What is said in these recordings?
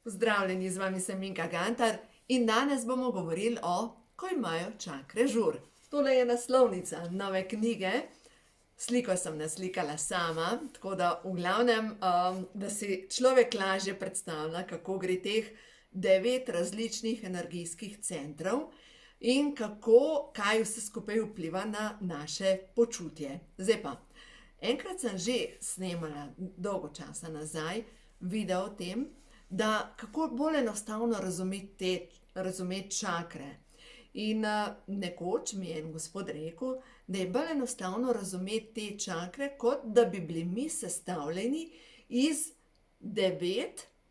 Pozdravljeni, z vami sem Minka Gantar in danes bomo govorili o Ko imajo čakre žur. Tole je naslovnica nove knjige, sliko sem naslikala sama, tako da v glavnem, da si človek lažje predstavlja, kako gre teh 9 različnih energijskih centrov in kaj vse skupaj vpliva na naše počutje. Zdaj pa, enkrat sem že snemala dolgo časa nazaj video o tem, da kako bolj enostavno razumeti čakre. In nekoč mi je en gospod rekel, da je bolj enostavno razumeti te čakre, kot da bi bili mi sestavljeni iz 9,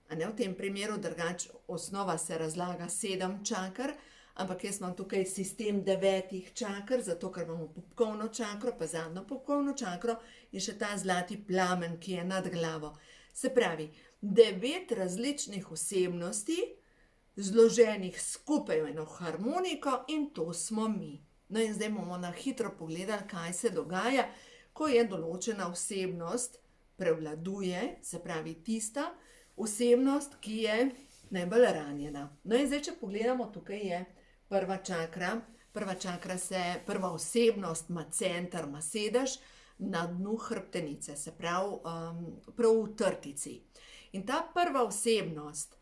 a ne v tem primeru, drugače osnova se razlaga 7 čaker, ampak jaz imam tukaj sistem 9 čaker, zato ker imamo popkovno čakro, pa zadnjo popkovno čakro in še ta zlati plamen, ki je nad glavo. Se pravi, 9 različnih osebnosti, zloženih skupaj v eno harmoniko, in to smo mi. No in zdaj bomo na hitro pogledali, kaj se dogaja, ko je določena osebnost prevladuje, se pravi tista osebnost, ki je najbolj ranjena. No in zdaj, če pogledamo, tukaj je prva čakra. Prva osebnost ima center, ima sedež na dnu hrbtenice, se pravi prav v trtici. In ta prva osebnost,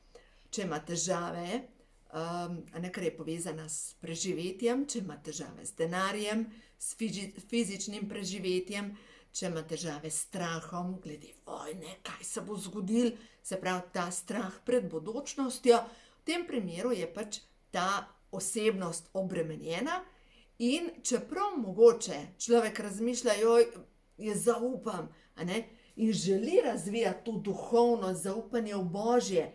če ima težave, kar je povezana s preživetjem, če ima težave z denarjem, s fizičnim preživetjem, če ima težave s strahom, glede vojne, kaj se bo zgodilo, se pravi ta strah pred bodočnostjo, v tem primeru je pač ta osebnost obremenjena in čeprav mogoče človek razmišlja, jaz zaupam, in želi razvijati to duhovno zaupanje v Božje,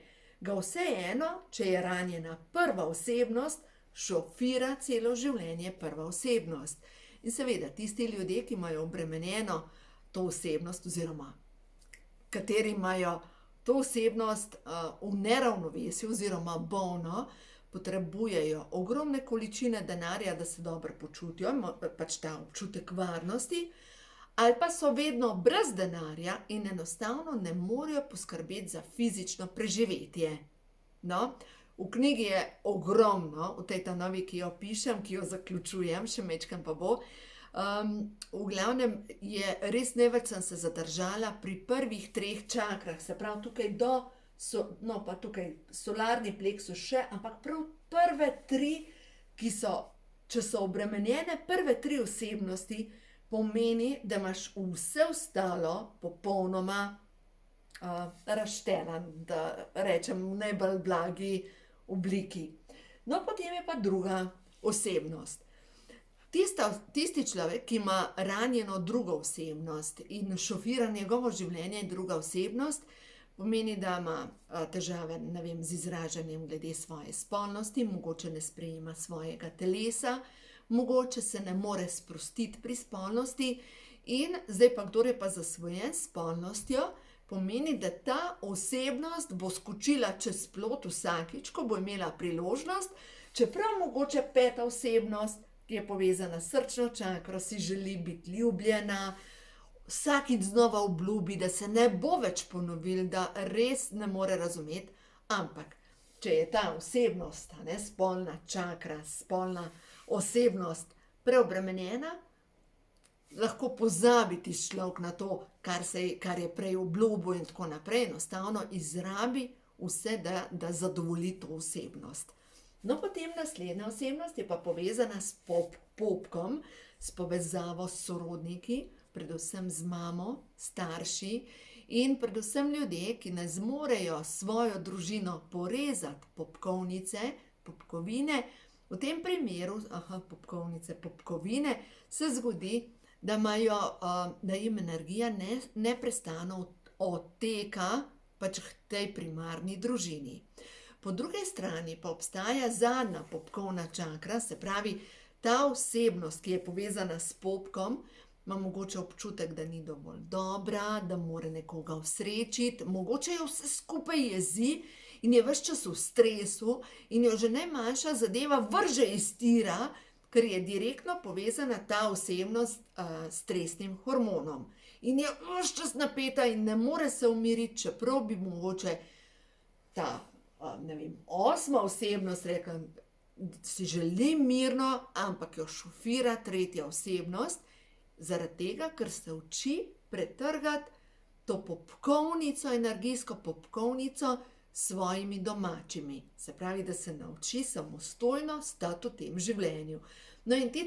ga vseeno, če je ranjena prva osebnost, šofira celo življenje prva osebnost. In seveda, tisti ljudje, ki imajo obremenjeno to osebnost oziroma kateri imajo to osebnost v neravnovesju oziroma bolno, potrebujejo ogromne količine denarja, da se dobro počutijo, pač ta občutek varnosti, ali pa so vedno brez denarja in enostavno ne morejo poskrbeti za fizično preživetje. No, v knjigi je ogromno, v tej novi, ki jo pišem, ki jo zaključujem, še majčkeno pa bo. V glavnem je res največ sem se zadržala pri prvih 3 čakrah, se pravi tukaj pa tukaj solarni pleksus še, ampak prav prve 3, ki so, če so obremenjene, prve 3 osebnosti, pomeni, da imaš vse ostalo popolnoma razšteno, da rečem v najbolj blagi obliki. No, potem je pa druga osebnost. Tisti človek, ki ima ranjeno drugo osebnost in šofira njegovo življenje druga osebnost, pomeni, da ima težave, z izražanjem glede svoje spolnosti, mogoče ne sprejema svojega telesa, mogoče se ne more sprostiti pri spolnosti in zdaj pa, kdor je pa zasvojen s spolnostjo, pomeni, da ta osebnost bo skočila čez plot vsakič, ko bo imela priložnost, čeprav mogoče 5. osebnost, ki je povezana s srčno čakro, si želi biti ljubljena, vsakič znova obljubi, da se ne bo več ponovil, da res ne more razumeti, ampak če je ta osebnost, spolna čakra, spolna osebnost preobremenjena, lahko pozabi tisti človek na to, kar je prej obljubil in tako naprej, enostavno izrabi vse, da zadovolji to osebnost. No, potem naslednja osebnost je pa povezana s popkom, s povezavo s sorodniki, predvsem z mamo, starši in predvsem ljudje, ki ne zmorejo svojo družino porezati popkovine. V tem primeru, popkovine, se zgodi, da jim energija neprestano odteka pač k tej primarni družini. Po drugi strani pa obstaja zadnja popkovna čakra, se pravi, ta osebnost, ki je povezana s popkom, ima mogoče občutek, da ni dovolj dobra, da mora nekoga osrečiti, mogoče jo vse skupaj jezi in je ves čas v stresu in jo že najmanjša zadeva vrže iz tira, ker je direktno povezana ta osebnost s stresnim hormonom. In je ves čas napeta in ne more se umiriti, čeprav bi mogoče ta ne vem, 8. osebnost rekla, si želi mirno, ampak jo šofira 3. osebnost, zaradi tega, ker se uči pretrgati to popkovnico, energijsko popkovnico s svojimi domačimi. Se pravi, da se nauči samostojno stati v tem življenju. No in te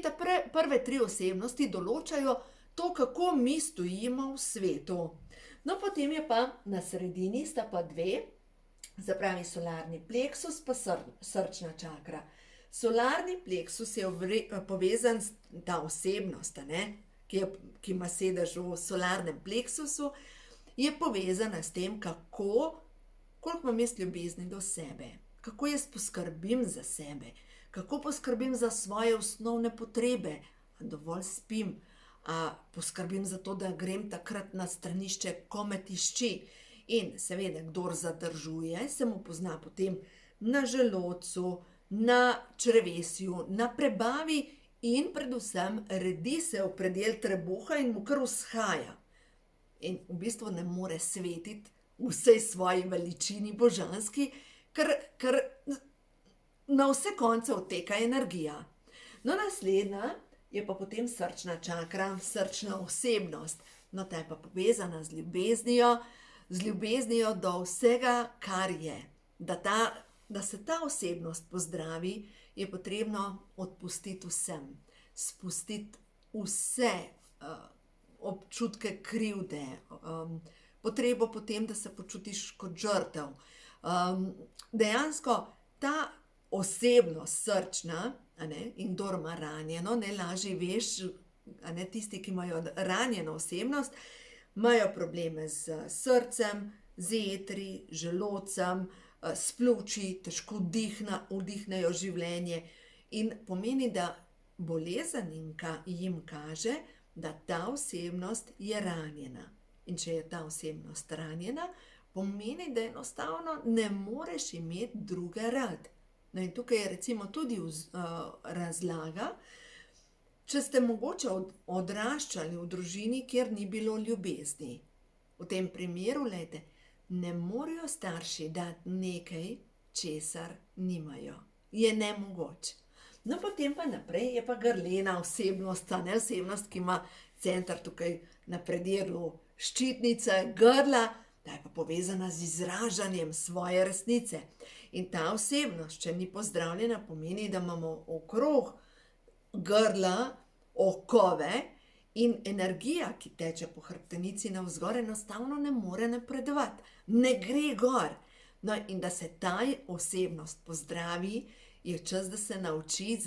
prve 3 osebnosti določajo to, kako mi stojimo v svetu. No, potem je pa na sredini sta pa 2, se pravi solarni pleksus pa srčna čakra. Solarni pleksus je povezan s ta osebnost, ki ima sedež v solarnem pleksusu, je povezana s tem, koliko imam jaz ljubezni do sebe, kako jaz poskrbim za sebe, kako poskrbim za svoje osnovne potrebe, a dovolj spim, a poskrbim za to, da grem takrat na stranišče, ko me tišči. In seveda, kdor zadržuje, se mu pozna potem na želodcu, na črevesju, na prebavi in predvsem redi se v predel trebuha in mu kar vzhaja. In v bistvu ne more svetiti v vsej svoji veličini božanski, ker na vse konce odteka energija. No, naslednja je pa potem srčna čakra, srčna osebnost. No, ta je pa povezana z ljubeznijo do vsega, kar je. Da se ta osebnost pozdravi, je potrebno odpustiti vsem, spustiti vse občutke krivde, potrebo potem, da se počutiš kot žrtev. Dejansko ta osebnost srčna, in kdor ima ranjeno, najlažje veš, tisti, ki imajo ranjeno osebnost, imajo probleme z srcem, z jetri, želodcem, s pljuči, težko vdihnejo življenje in pomeni, da bolezen jim kaže, da ta osebnost je ranjena. In če je ta osebnost ranjena, pomeni, da enostavno ne moreš imeti druge rad. No in tukaj je recimo tudi razlaga, če ste mogoče odraščali v družini, kjer ni bilo ljubezni. V tem primeru, glejte, ne morejo starši dati nekaj, česar nimajo. Je nemogoče. No, potem pa naprej je pa grlena osebnost, osebnost, ki ima center tukaj na predelu ščitnice, grla, ta je pa povezana z izražanjem svoje resnice. In ta osebnost, če ni pozdravljena, pomeni, da imamo okrog grla okove in energija, ki teče po hrbtenici navzgor, enostavno ne more napredovati, ne gre gor. No, in da se ta osebnost pozdravi, je čas, da se nauči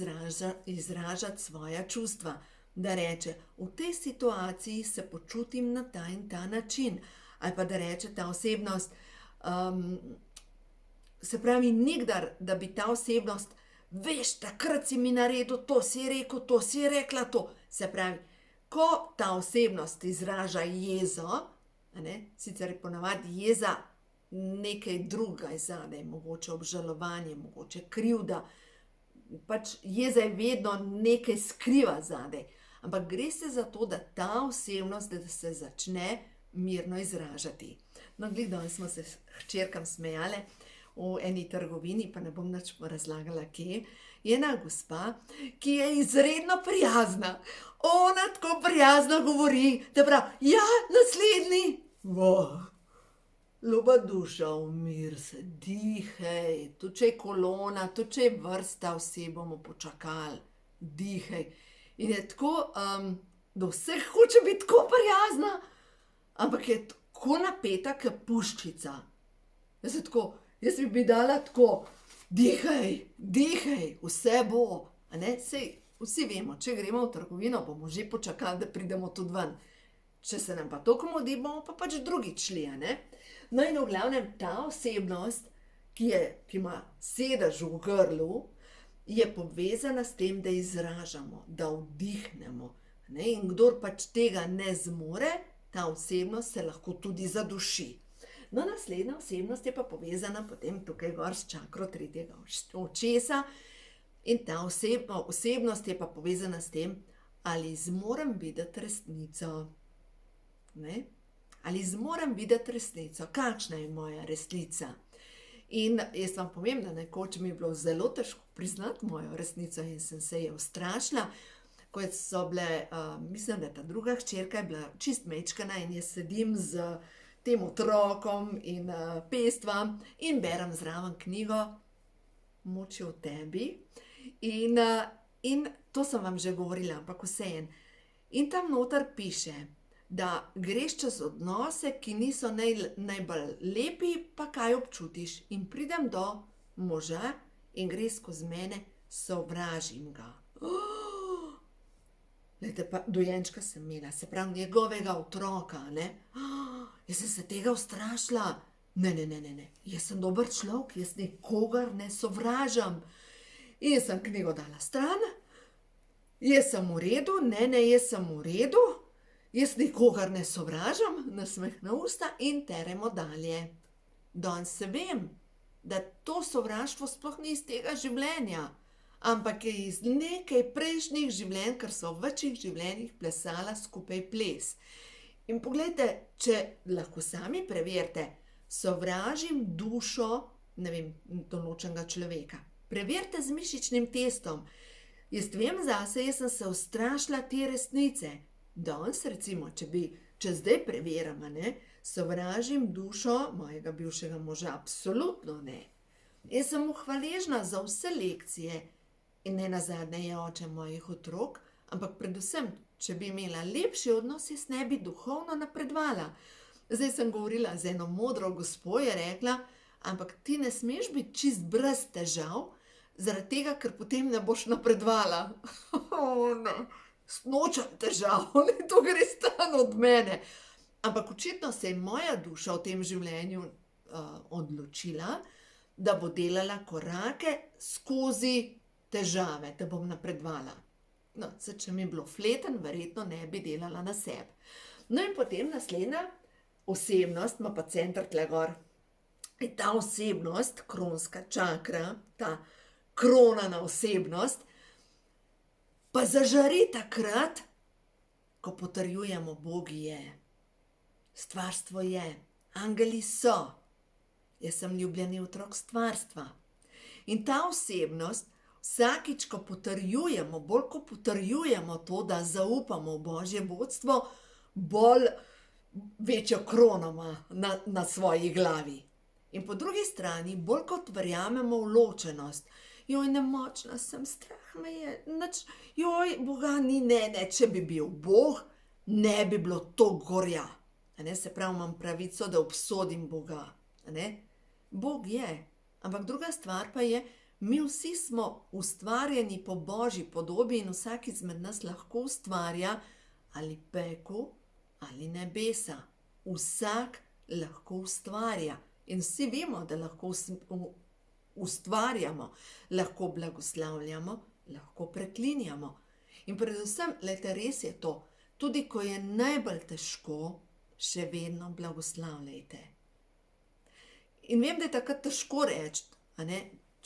izražati svoja čustva. Da reče, v tej situaciji se počutim na ta in ta način. Ali pa da reče ta osebnost, se pravi, nikdar, da bi ta osebnost, veš, takrat si mi naredil to, si rekel to, si rekla to. Se pravi, ko ta osebnost izraža jezo, sicer je ponavadi jeza nekaj drugega zadaj, mogoče obžalovanje, mogoče krivda, pač jeza je vedno nekaj skriva zadaj, ampak gre se za to, da ta osebnost, da se začne mirno izražati. No, glih danes smo se hčerkam smejale v eni trgovini, pa ne bom nič razlagala kje, je ena gospa, ki je izredno prijazna. Ona tako prijazno govori, da pravi, ja, naslednji. Ljuba duša, umir se, dihaj, tudi če je kolona, tudi če je vrsta, vsi bomo počakali, dihaj. In je tako, do vseh hoče biti tako prijazna, ampak je tako napeta, kot puščica. Jaz bi dala tako, dihaj, vse bo. Sej, vsi vemo, če gremo v trgovino, bomo že počakali, da pridemo tudi ven. Če se nam pa to komodi, bomo pa pač drugič šli, No in v glavnem ta osebnost, ki ima sedež v grlu, je povezana s tem, da izražamo, da vdihnemo. In kdor pač tega ne zmore, ta osebnost se lahko tudi zaduši. No, naslednja osebnost je pa povezana potem tukaj gor s čakro 3. očesa in ta osebnost je pa povezana s tem, ali zmorem videti resnico. Ali zmorem videti resnico, kakšna je moja resnica. In jaz vam povem, da nekoč mi je bilo zelo težko priznati mojo resnico in sem se je ustrašila, ko so bile, mislim, da ta druga hčerka je bila čist mečkana in jaz sedim z tem otrokom in pestvam in berem zraven knjigo Moč je v tebi. In to sem vam že govorila, ampak vseeno. In tam noter piše, da greš čez odnose, ki niso najbolj lepi, pa kaj občutiš. In pridem do moža in gre skozi mene, sovražim ga. Glejte, pa dojenčka sem imela, se pravi njegovega otroka, ne. Jaz sem se tega ustrašila. Ne, jaz sem dober človek, jaz nikogar ne sovražam. In sem knjigo dala stran, jaz sem v redu, ne, jaz sem v redu, jaz nikogar ne sovražam, nasmeh na usta in teremo dalje. Danes se vem, da to sovraštvo sploh ni iz tega življenja, ampak je iz nekaj prejšnjih življenj, ker so v večjih življenjih plesala skupaj ples. In poglejte, če lahko sami preverite, sovražim dušo, ne vem, določenega človeka. Preverite z mišičnim testom. Jaz vem zase, jaz sem se ustrašila te resnice. Danes recimo, če zdaj preverim, ne, sovražim dušo mojega bivšega moža, absolutno ne. Jaz sem mu hvaležna za vse lekcije in nenazadnje je oče mojih otrok, ampak predvsem, če bi imela lepši odnos, jaz ne bi duhovno napredovala. Zdaj sem govorila z eno modro gospo, je rekla, ampak ti ne smeš biti čist brez težav, zaradi tega, ker potem ne boš napredovala. Ne, nočem težav, to gre stran od mene. Ampak očitno se je moja duša v tem življenju odločila, da bo delala korake skozi težave, da bom napredovala. No, če mi je bilo fleten, verjetno ne bi delala na sebi. No in potem naslednja osebnost, ima pa center tle gor. In ta osebnost, kronska čakra, ta kronana osebnost, pa zažari takrat, ko potrjujemo, Bog je, stvarstvo je, angeli so. Jaz sem ljubljeni otrok stvarstva. In ta osebnost, vsakič, ko potrjujemo, bolj ko potrjujemo to, da zaupamo v Božje vodstvo, bolj večjo krono ima na svoji glavi. In po drugi strani, bolj kot verjamemo v ločenost, joj, nemočna sem, strah me je, joj, Boga ni, ne, če bi bil Bog, ne bi bilo to gorja. Se pravi, imam pravico, da obsodim Boga. Bog je, ampak druga stvar pa je, mi vsi smo ustvarjeni po Božji podobi in vsak izmed nas lahko ustvarja ali peko ali nebesa. Vsak lahko ustvarja in vsi vemo, da lahko ustvarjamo, lahko blagoslavljamo, lahko preklinjamo. In predvsem, glejte, res je to, tudi ko je najbolj težko, še vedno blagoslavljajte. In vem, da je takrat težko reči,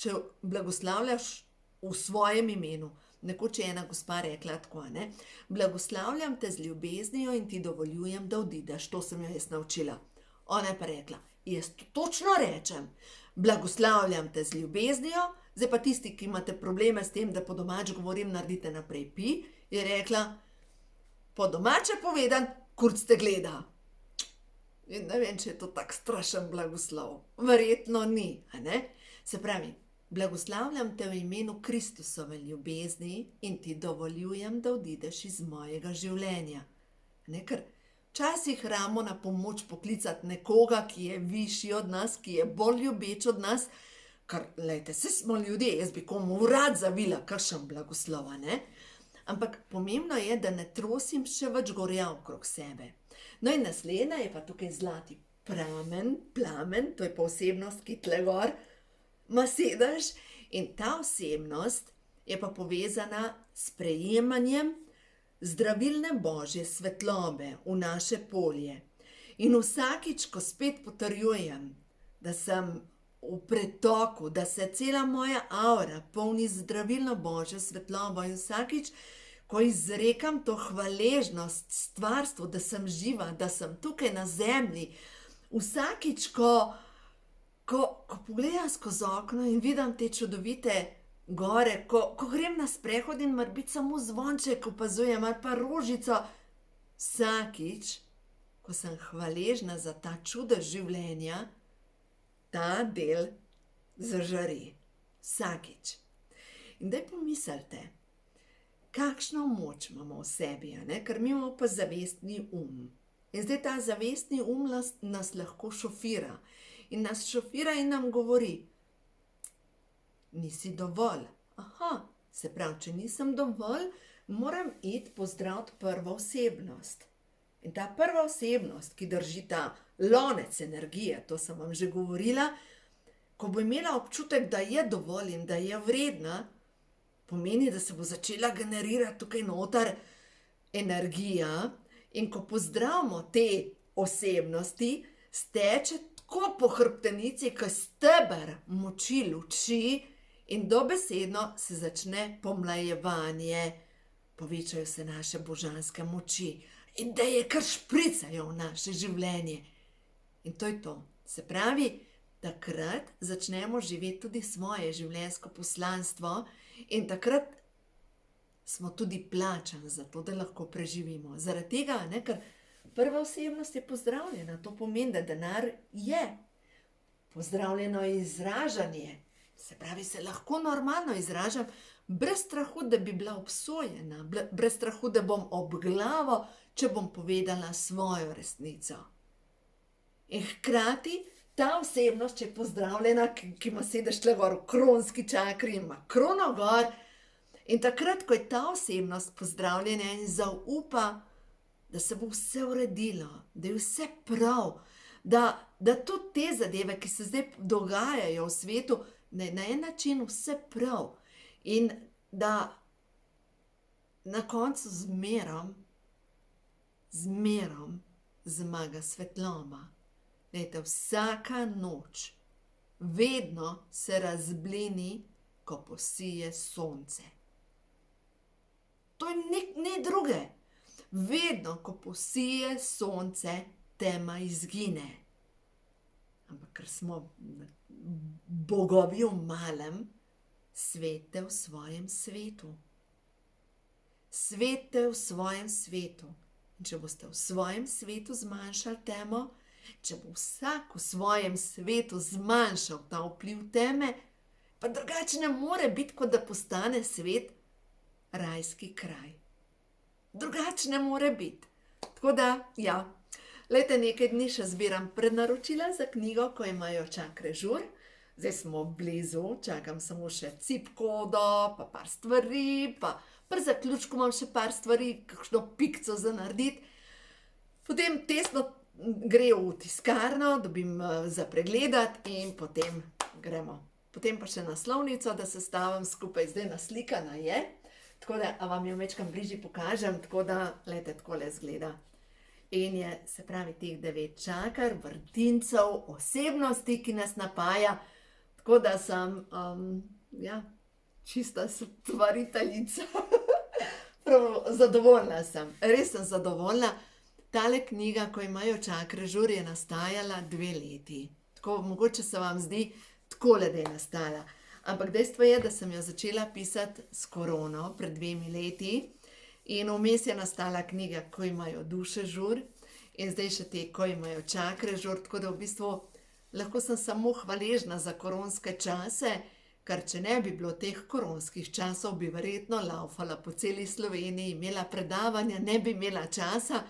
če blagoslavljaš v svojem imenu. Nekoč je ena gospa rekla tako, blagoslavljam te z ljubeznijo in ti dovoljujem, da odideš. To sem jo jaz naučila. Ona je pa rekla, jaz to točno rečem, blagoslavljam te z ljubeznijo, zdaj pa tisti, ki imate probleme s tem, da po domač govorim, naredite naprej pi, je rekla, po domače povedan, kurc te gleda. In ne vem, če je to tak strašen blagoslov. Verjetno ni, Se pravi, blagoslavljam te v imenu Kristusove ljubezni in ti dovoljujem, da odideš iz mojega življenja. Ker včasih rabimo na pomoč poklicati nekoga, ki je višji od nas, ki je bolj ljubeč od nas, ker, lejte, saj smo ljudje, jaz bi komu vrat zavila, kakšen blagoslov, Ampak pomembno je, da ne trosim še več gorja okrog sebe. No in naslednja je pa tukaj zlati plamen, to je pa osebnost, ki tle gor ima sedež, in ta osebnost je pa povezana s sprejemanjem zdravilne Božje svetlobe v naše polje. In vsakič, ko spet potrjujem, da sem v pretoku, da se cela moja aura polni zdravilno Božjo svetlobo in vsakič, ko izrekam to hvaležnost stvarstvu, da sem živa, da sem tukaj na zemlji, vsakič, ko ko pogledam skozi okno in vidim te čudovite gore, ko grem na sprehod in morebiti samo zvonček opazujem ali pa rožico, vsakič, ko sem hvaležna za ta čudež življenja, ta del zažari. Vsakič. In daj pomislite, kakšno moč imamo v sebi, ker mi imamo pa zavestni In zdaj ta zavestni nas lahko šofira. In nas šofira in nam govori, nisi dovolj. Aha, se pravi, če nisem dovolj, moram iti pozdraviti prvo osebnost. In ta prva osebnost, ki drži ta lonec energije, to sem vam že govorila, ko bo imela občutek, da je dovolj in da je vredna, pomeni, da se bo začela generirati tukaj noter energija. In ko pozdravimo te osebnosti, steče tako po hrbtenici, kot steber moči luči in dobesedno se začne pomlajevanje. Povečajo se naše božanske moči. Ideje kar špricajo v naše življenje. In to je to. Se pravi, takrat začnemo živeti tudi svoje življenjsko poslanstvo in takrat smo tudi plačani za to, da lahko preživimo. Zaradi tega, ker prva osebnost je pozdravljena. To pomeni, da denar je. Pozdravljeno je izražanje. Se pravi, se lahko normalno izražam, brez strahu, da bi bila obsojena, brez strahu, da bom ob glavo, če bom povedala svojo resnico. In hkrati ta osebnost, če je pozdravljena, ki ima sedež tle gor v kronski čakri in ima krono gor, in takrat, ko je ta osebnost pozdravljena in zaupa, da se bo vse uredilo, da je vse prav, da tudi te zadeve, ki se zdaj dogajajo v svetu, da je na en način vse prav in da na koncu zmerom zmaga svetloma. Glejte, vsaka noč vedno se razblini, ko posije sonce. To je ne druge. Vedno, ko posije sonce, tema izgine. Ampak ker smo bogovi v malem, svete v svojem svetu. Svete v svojem svetu. In če boste v svojem svetu zmanjšali temo, če bo vsak v svojem svetu zmanjšal ta vpliv teme, pa drugače ne more biti, kot da postane svet rajski kraj. Drugače ne more biti. Tako da, ja, lejte, nekaj dni še zbiram prednaročila za knjigo, ko imajo čakre žur. Zdaj smo blizu, čakam samo še cipkodo, pa par stvari, pa pri zaključku imam še par stvari, kakšno pikco za narediti. Potem tesno gre v tiskarno, dobim za pregledati in potem gremo. Potem pa še naslovnico, da sestavim skupaj, zdaj naslikana je. Tako da, a vam jo večkrat bližje pokažem, tako da, lejte, takole izgleda. In je, se pravi, teh 9 čakr, vrtincev, osebnosti, ki nas napaja. Tako da sem, čista stvariteljica. Prav zadovoljna sem, res sem zadovoljna. Tale knjiga, ko imajo čakre žur, je nastajala 2 leti. Tako, mogoče se vam zdi takole, da je nastala. Ampak dejstvo je, da sem jo začela pisati s korono pred 2 leti in vmes je nastala knjiga, ko imajo duše žur in zdaj še te, ko imajo čakre žur, tako da v bistvu lahko sem samo hvaležna za koronske čase, ker če ne bi bilo teh koronskih časov, bi verjetno laufala po celi Sloveniji, imela predavanja, ne bi imela časa.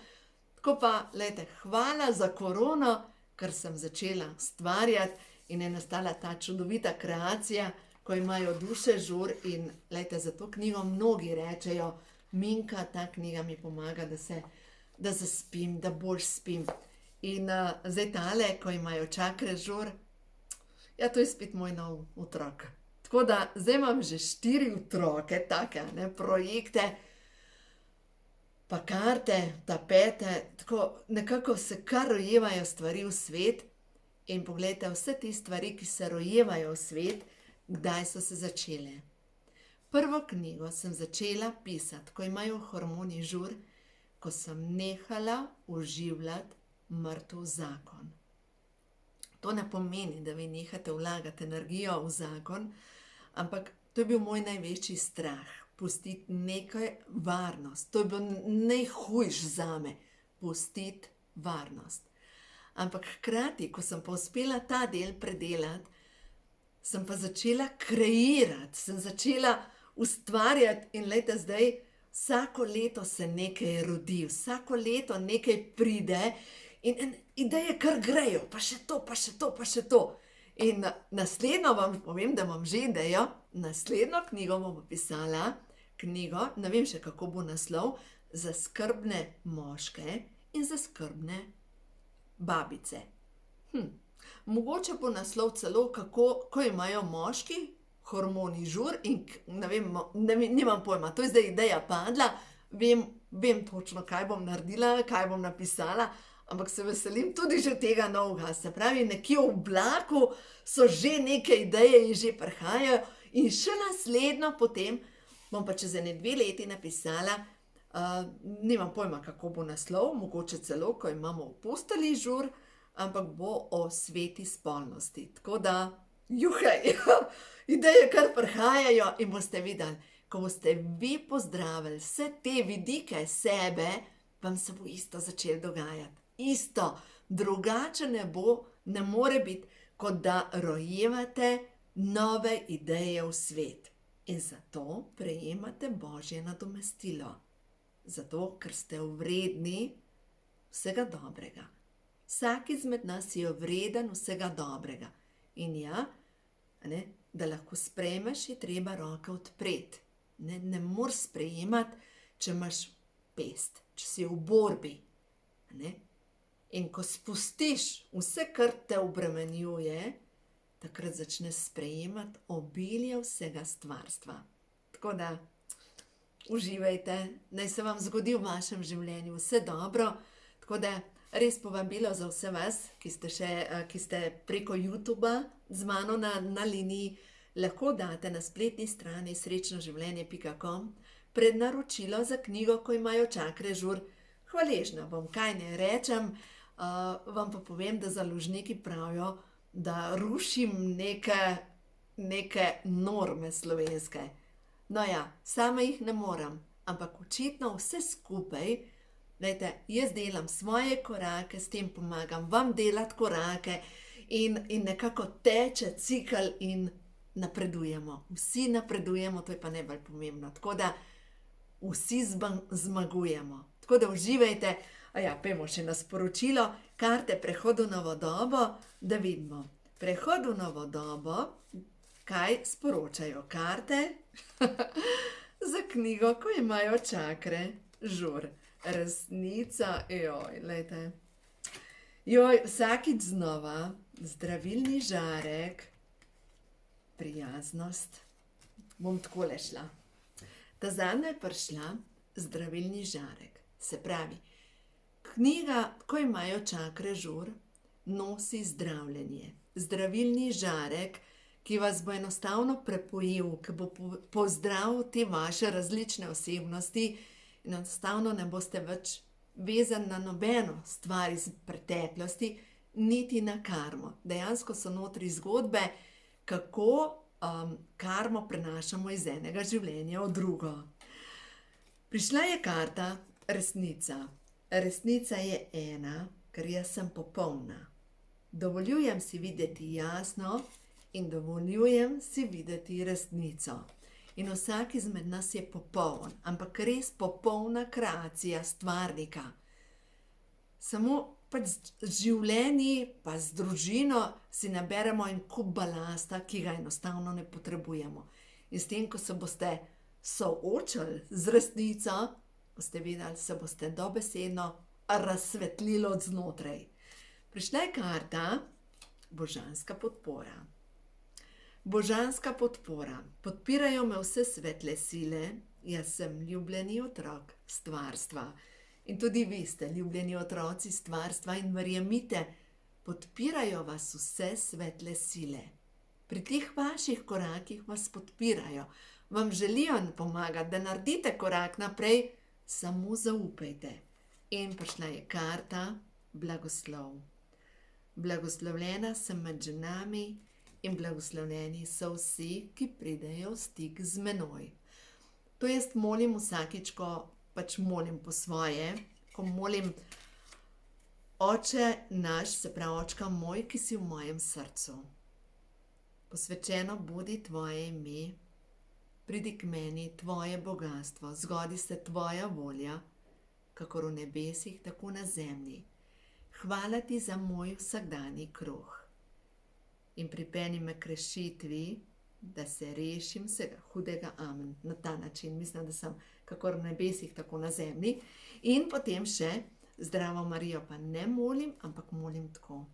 Tako pa, lejte, hvala za korono, ker sem začela ustvarjati in je nastala ta čudovita kreacija, ko imajo duše žur in, lejte, za to knjigo mnogi rečejo, Minka, ta knjiga mi pomaga, da zaspim, da bolj spim. In zdaj tale, ko imajo čakre žur, ja, to je spet moj nov otrok. Tako da, zdaj imam že 4 otroke, take, projekte, pa karte, tapete, tako nekako se kar rojevajo stvari v svet. In poglejte, vse te stvari, ki se rojevajo v svet, kdaj so se začele. Prvo knjigo sem začela pisati, ko imajo hormoni žur, ko sem nehala oživljati mrtev zakon. To ne pomeni, da vi nehate vlagati energijo v zakon, ampak to je bil moj največji strah. Pustiti nekaj varnost. To je bilo najhujš zame. Pustiti varnost. Ampak hkrati, ko sem pa uspela ta del predelati, sem pa začela kreirati, sem začela ustvarjati in lejte zdaj, vsako leto se nekaj rodi, vsako leto nekaj pride in ideje kar grejo, pa še to, pa še to, pa še to. In naslednjo vam povem, da imam že idejo, naslednjo knjigo bom pisala, knjigo, ne vem še kako bo naslov, za skrbne moške in za skrbne babice. Mogoče bo naslov celo, ko imajo moški hormoni žur in ne vem, nimam pojma, to je zdaj ideja padla, vem točno, kaj bom naredila, kaj bom napisala, ampak se veselim tudi že tega novega. Se pravi, nekje v oblaku so že neke ideje in že prihajajo in še naslednjo potem bom pa čez 1-2 leti napisala, nimam pojma, kako bo naslov, mogoče celo, ko imamo v postelji žur, ampak bo o sveti spolnosti. Tako da, juhej, ideje kar prihajajo in boste videli, ko boste vi pozdravili vse te vidike sebe, vam se bo isto začelo dogajati. Isto, drugače ne more biti, kot da rojevate nove ideje v svet. In zato prejemate Božje nadomestilo. Zato, ker ste vredni vsega dobrega. Vsak izmed nas je vreden vsega dobrega. In ja, da lahko sprejmeš, je treba roke odpreti. Ne moreš sprejemati, če imaš pest, če si v borbi. In ko spustiš vse, kar te obremenjuje, takrat začneš sprejemati obilje vsega stvarstva. Tako da, uživajte, naj se vam zgodi v vašem življenju vse dobro. Tako da, res povabilo za vse vas, ki ste preko YouTubea z mano na liniji, lahko date na spletni strani srečnoživljenje.com prednaročilo za knjigo, ko imajo čakre žur. Hvaležna bom, kaj ne rečem, vam pa povem, da založniki pravijo, da rušim neke norme slovenske. No ja, sama jih ne morem, ampak očitno vse skupaj, glejte, jaz delam svoje korake, s tem pomagam vam delati korake in nekako teče cikel in napredujemo. Vsi napredujemo, to je pa najbolj pomembno. Tako da vsi zmagujemo. Tako da uživajte. Pejmo še na sporočilo, karte Prehod v novo dobo, da vidimo. Prehod v novo dobo, kaj sporočajo karte za knjigo, ko imajo čakre žur. Resnica, glejte. Vsakič znova, zdravilni žarek, prijaznost. Bom takole šla. Ta zadnja je prišla zdravilni žarek. Se pravi, knjiga, ko imajo čakre žur, nosi zdravljenje. Zdravilni žarek, ki vas bo enostavno prepojil, ki bo pozdravil te vaše različne osebnosti in enostavno ne boste več vezani na nobeno stvar iz preteklosti, niti na karmo. Dejansko so notri zgodbe, kako karmo prenašamo iz enega življenja v drugo. Prišla je karta resnica. Resnica je ena, ker jaz sem popolna. Dovoljujem si videti jasno in dovoljujem si videti resnico. In vsak izmed nas je popoln, ampak res popolna kreacija stvarnika. Samo pač z življenji, pa z družino si naberemo en kup balasta, ki ga enostavno ne potrebujemo. In s tem, ko se boste soočali z resnico, boste videli, se boste dobesedno razsvetlili od znotraj. Prišla je karta Božanska podpora. Božanska podpora. Podpirajo me vse svetle sile, jaz sem ljubljeni otrok stvarstva. In tudi vi ste ljubljeni otroci stvarstva in verjemite, podpirajo vas vse svetle sile. Pri teh vaših korakih vas podpirajo, vam želijo pomagati, da naredite korak naprej, samo zaupajte. In prišla je karta blagoslov. Blagoslovljena sem med ženami in blagoslovljeni so vsi, ki pridejo v stik z menoj. To jaz molim vsakič, ko pač molim po svoje, ko molim Oče naš, se pravi očka moj, ki si v mojem srcu. Posvečeno bodi tvoje ime, pridi k meni tvoje bogastvo, zgodi se tvoja volja, kakor v nebesih, tako na zemlji. Hvala ti za moj vsakdanji kruh. In pripeni me k rešitvi, da se rešim vsega hudega, amen. Na ta način mislim, da sem kakor v nebesih, tako na zemlji. In potem še, Zdravo Marijo pa ne molim, ampak molim tako.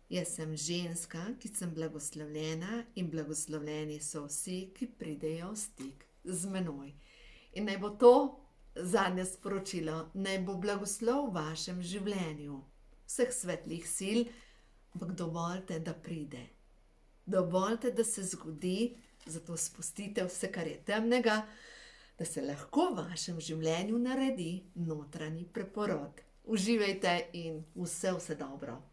Jaz sem ženska, ki sem blagoslovljena in blagoslovljeni so vsi, ki pridejo v stik z menoj. In naj bo to zadnje sporočilo, naj bo blagoslov v vašem življenju, vseh svetlih sil, ampak dovolite, da pride. Dovolite, da se zgodi, zato spustite vse, kar je temnega, da se lahko v vašem življenju naredi notranji preporod. Uživajte in vse dobro.